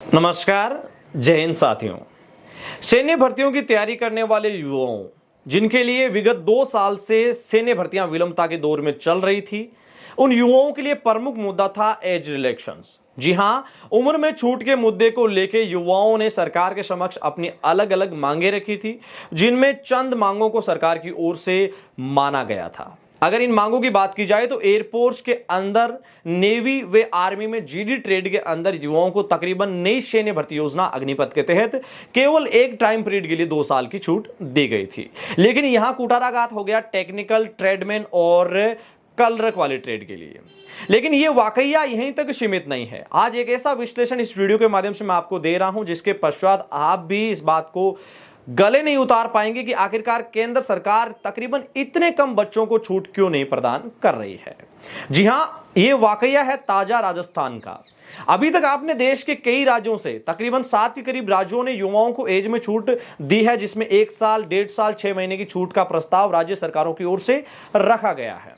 नमस्कार। जय हिंद साथियों। सैन्य भर्तियों की तैयारी करने वाले युवाओं जिनके लिए विगत 2 साल से सैन्य भर्तियां विलंबता के दौर में चल रही थी, उन युवाओं के लिए प्रमुख मुद्दा था एज रिलैक्शंस। जी हां, उम्र में छूट के मुद्दे को लेकर युवाओं ने सरकार के समक्ष अपनी अलग अलग मांगे रखी थी, जिनमें चंद मांगों को सरकार की ओर से माना गया था। अगर इन मांगों की बात की जाए तो एयरफोर्स के अंदर, नेवी व आर्मी में जीडी ट्रेड के अंदर युवाओं को तकरीबन नई सैन्य भर्ती योजना अग्निपथ के तहत केवल एक टाइम पीरियड के लिए 2 साल की छूट दी गई थी। लेकिन यहां कुठाराघात हो गया टेक्निकल, ट्रेडमैन और कलरक वाले ट्रेड के लिए। लेकिन यह वाकया यहीं तक सीमित नहीं है। आज एक ऐसा विश्लेषण इस वीडियो के माध्यम से मैं आपको दे रहा हूं जिसके पश्चात आप भी इस बात को गले नहीं उतार पाएंगे कि आखिरकार केंद्र सरकार तकरीबन इतने कम बच्चों को छूट क्यों नहीं प्रदान कर रही है। जी हां, यह वाकया है ताजा राजस्थान का। अभी तक आपने देश के कई राज्यों से, तकरीबन 7 के करीब राज्यों ने युवाओं को एज में छूट दी है, जिसमें 1 साल, 1.5 साल, 6 महीने की छूट का प्रस्ताव राज्य सरकारों की ओर से रखा गया है।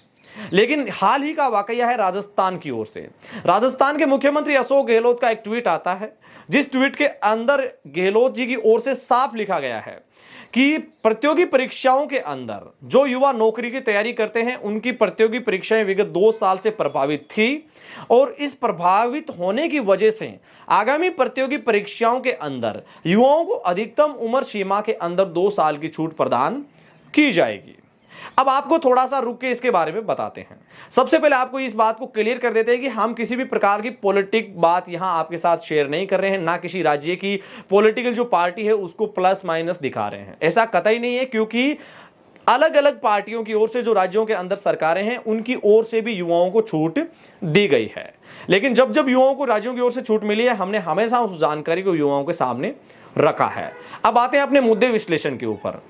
लेकिन हाल ही का वाकया है राजस्थान की ओर से। राजस्थान के मुख्यमंत्री अशोक गहलोत का एक ट्वीट आता है, जिस ट्वीट के अंदर गहलोत जी की ओर से साफ लिखा गया है कि प्रतियोगी परीक्षाओं के अंदर जो युवा नौकरी की तैयारी करते हैं, उनकी प्रतियोगी परीक्षाएं विगत 2 साल से प्रभावित थी और इस प्रभावित होने की वजह से आगामी प्रतियोगी परीक्षाओं के अंदर युवाओं को अधिकतम उम्र सीमा के अंदर 2 साल की छूट प्रदान की जाएगी। अब आपको थोड़ा सा रुक के इसके बारे में बताते हैं। सबसे पहले आपको इस बात को क्लियर कर देते हैं कि हम किसी भी प्रकार की पॉलिटिक बात यहां आपके साथ शेयर नहीं कर रहे हैं, ना किसी राज्य की पॉलिटिकल जो पार्टी है उसको प्लस माइनस दिखा रहे हैं। ऐसा कतई नहीं है, क्योंकि अलग अलग पार्टियों की ओर से जो राज्यों के अंदर सरकारें हैं, उनकी ओर से भी युवाओं को छूट दी गई है। लेकिन जब जब युवाओं को राज्यों की ओर से छूट मिली है, हमने हमेशा उस जानकारी को युवाओं के सामने रखा है। अब आते हैं अपने मुद्दे विश्लेषण के ऊपर।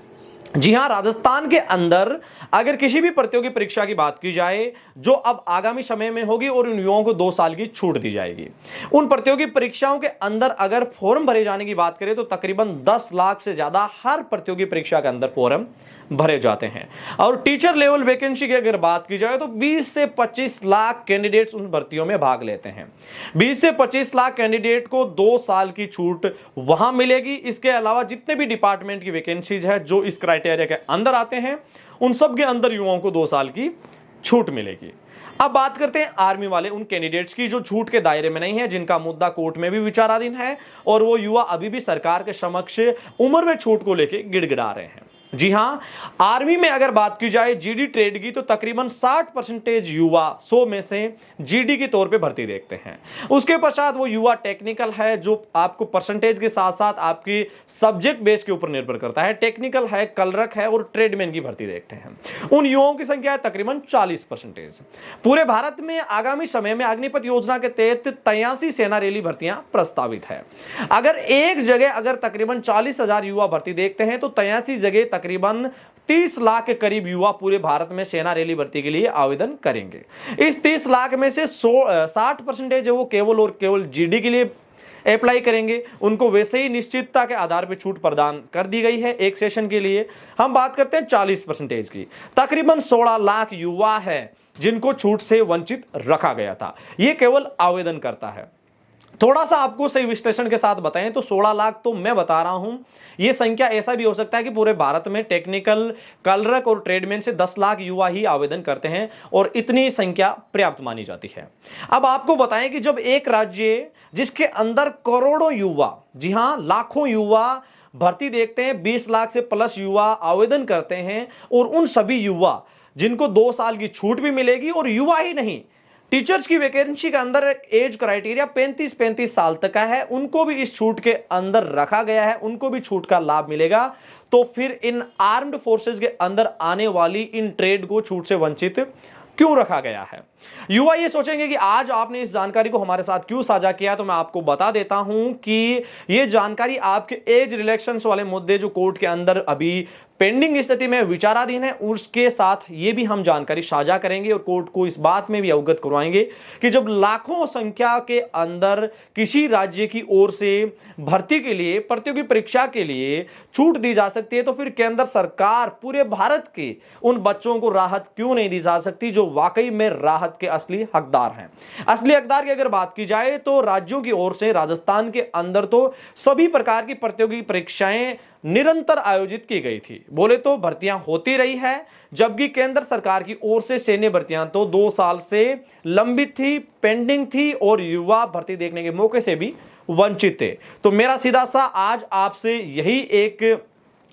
जी हां, राजस्थान के अंदर अगर किसी भी प्रतियोगी परीक्षा की बात की जाए जो अब आगामी समय में होगी और उन युवाओं को 2 साल की छूट दी जाएगी, उन प्रतियोगी परीक्षाओं के अंदर अगर फॉर्म भरे जाने की बात करें तो तकरीबन 10 लाख से ज्यादा हर प्रतियोगी परीक्षा के अंदर फॉर्म भरे जाते हैं। और टीचर लेवल वैकेंसी की अगर बात की जाए तो 20 से 25 लाख कैंडिडेट्स उन भर्तियों में भाग लेते हैं। 20 से 25 लाख कैंडिडेट को 2 साल की छूट वहां मिलेगी। इसके अलावा जितने भी डिपार्टमेंट की वैकेंसीज है जो इस क्राइटेरिया के अंदर आते हैं, उन सब के अंदर युवाओं को 2 साल की छूट मिलेगी। अब बात करते हैं आर्मी वाले उन कैंडिडेट्स की जो छूट के दायरे में नहीं है, जिनका मुद्दा कोर्ट में भी विचाराधीन है और वो युवा अभी भी सरकार के समक्ष उम्र में छूट को लेकर गिड़गिड़ा रहे हैं। जी हां, आर्मी में अगर बात की जाए जीडी ट्रेड की तो तकरीबन 60% युवा 100 में से जीडी के तौर पे भर्ती देखते हैं। उसके पश्चात वो युवा टेक्निकल है, जो आपको परसेंटेज के साथ साथ आपकी सब्जेक्ट बेस के ऊपर निर्भर करता है। टेक्निकल है, कलरक है और ट्रेडमैन की भर्ती देखते हैं। उन युवाओं की संख्या है तकरीबन 40%। पूरे भारत में आगामी समय में अग्निपथ योजना के तहत 83 सेना रैली भर्तियां प्रस्तावित है। अगर एक जगह अगर तकरीबन 40,000 युवा भर्ती देखते हैं तो 83 जगह तकरीबन 30 लाख के करीब युवा पूरे भारत में सेना रैली भर्ती के लिए आवेदन करेंगे। इस 30 लाख में से 60% है वो केवल और केवल जीडी के लिए अप्लाई करेंगे। उनको वैसे ही निश्चितता के आधार पर छूट प्रदान कर दी गई है एक सेशन के लिए। हम बात करते हैं 40% की, तकरीबन 16 लाख युवा है जिनको छूट से वंचित रखा गया था। यह केवल आवेदन करता है। थोड़ा सा आपको सही विश्लेषण के साथ बताएं तो 16 लाख तो मैं बता रहा हूं, यह संख्या ऐसा भी हो सकता है कि पूरे भारत में टेक्निकल, कलरक और ट्रेडमैन से 10 लाख युवा ही आवेदन करते हैं और इतनी संख्या पर्याप्त मानी जाती है। अब आपको बताएं कि जब एक राज्य जिसके अंदर करोड़ों युवा, जी हां लाखों युवा भर्ती देखते हैं, 20 लाख से प्लस युवा आवेदन करते हैं और उन सभी युवा जिनको 2 साल की छूट भी मिलेगी, और युवा ही नहीं, टीचर्स की वैकेंसी के अंदर एज क्राइटेरिया 35 साल तक का है, उनको भी इस छूट के अंदर रखा गया है, उनको भी छूट का लाभ मिलेगा। तो फिर इन आर्म्ड फोर्सेस के अंदर आने वाली इन ट्रेड को छूट से वंचित क्यों रखा गया है? युवा ये सोचेंगे कि आज आपने इस जानकारी को हमारे साथ क्यों साझा किया, तो मैं आपको बता देता हूं कि यह जानकारी आपके एज रिलेक्शंस वाले मुद्दे जो कोर्ट के अंदर अभी पेंडिंग स्थिति में विचाराधीन है, उसके साथ ये भी हम जानकारी साझा करेंगे और कोर्ट को इस बात में भी अवगत करवाएंगे कि जब लाखों संख्या के अंदर किसी राज्य की ओर से भर्ती के लिए, प्रतियोगी परीक्षा के लिए छूट दी जा सकती है, तो फिर केंद्र सरकार पूरे भारत के उन बच्चों को राहत क्यों नहीं दी जा सकती जो वाकई में राहत पद के असली हकदार हैं। असली हकदार की अगर बात की जाए तो राज्यों की ओर से राजस्थान के अंदर तो सभी प्रकार की प्रतियोगी परीक्षाएं निरंतर आयोजित की गई थी। बोले तो भर्तियां होती रही है, जबकि केंद्र सरकार की ओर से सैन्य भर्तियां तो 2 साल से लंबित थी, पेंडिंग थी और युवा भर्ती देखने के मौके से भी वंचित थे। तो मेरा सीधा सा आज आपसे यही एक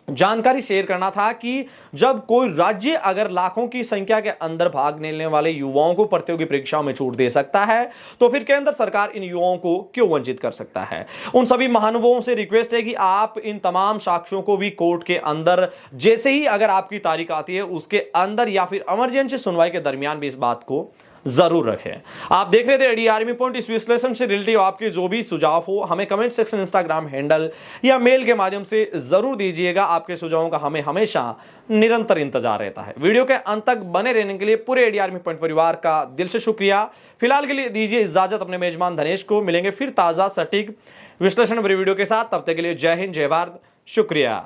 जानकारी शेयर करना था कि जब कोई राज्य अगर लाखों की संख्या के अंदर भाग लेने वाले युवाओं को प्रतियोगी परीक्षाओं में छूट दे सकता है, तो फिर केंद्र सरकार इन युवाओं को क्यों वंचित कर सकता है। उन सभी महानुभावों से रिक्वेस्ट है कि आप इन तमाम साक्ष्यों को भी कोर्ट के अंदर जैसे ही अगर आपकी तारीख आती है उसके अंदर या फिर इमरजेंसी सुनवाई के दरमियान भी इस बात को जरूर रखें। आप देख रहे थे एडी आर्मी पॉइंट। इस विश्लेषण से रिलेटेड आपके जो भी सुझाव हो हमें कमेंट सेक्शन, इंस्टाग्राम हैंडल या मेल के माध्यम से जरूर दीजिएगा। आपके सुझावों का हमें हमेशा निरंतर इंतजार रहता है। वीडियो के अंत तक बने रहने के लिए पूरे एडी आर्मी पॉइंट परिवार का दिल से शुक्रिया। फिलहाल के लिए दीजिए इजाजत अपने मेजबान धनेश को। मिलेंगे फिर ताजा सटीक विश्लेषण भरी वीडियो के साथ। तब तक के लिए जय हिंद, जय भारत, शुक्रिया।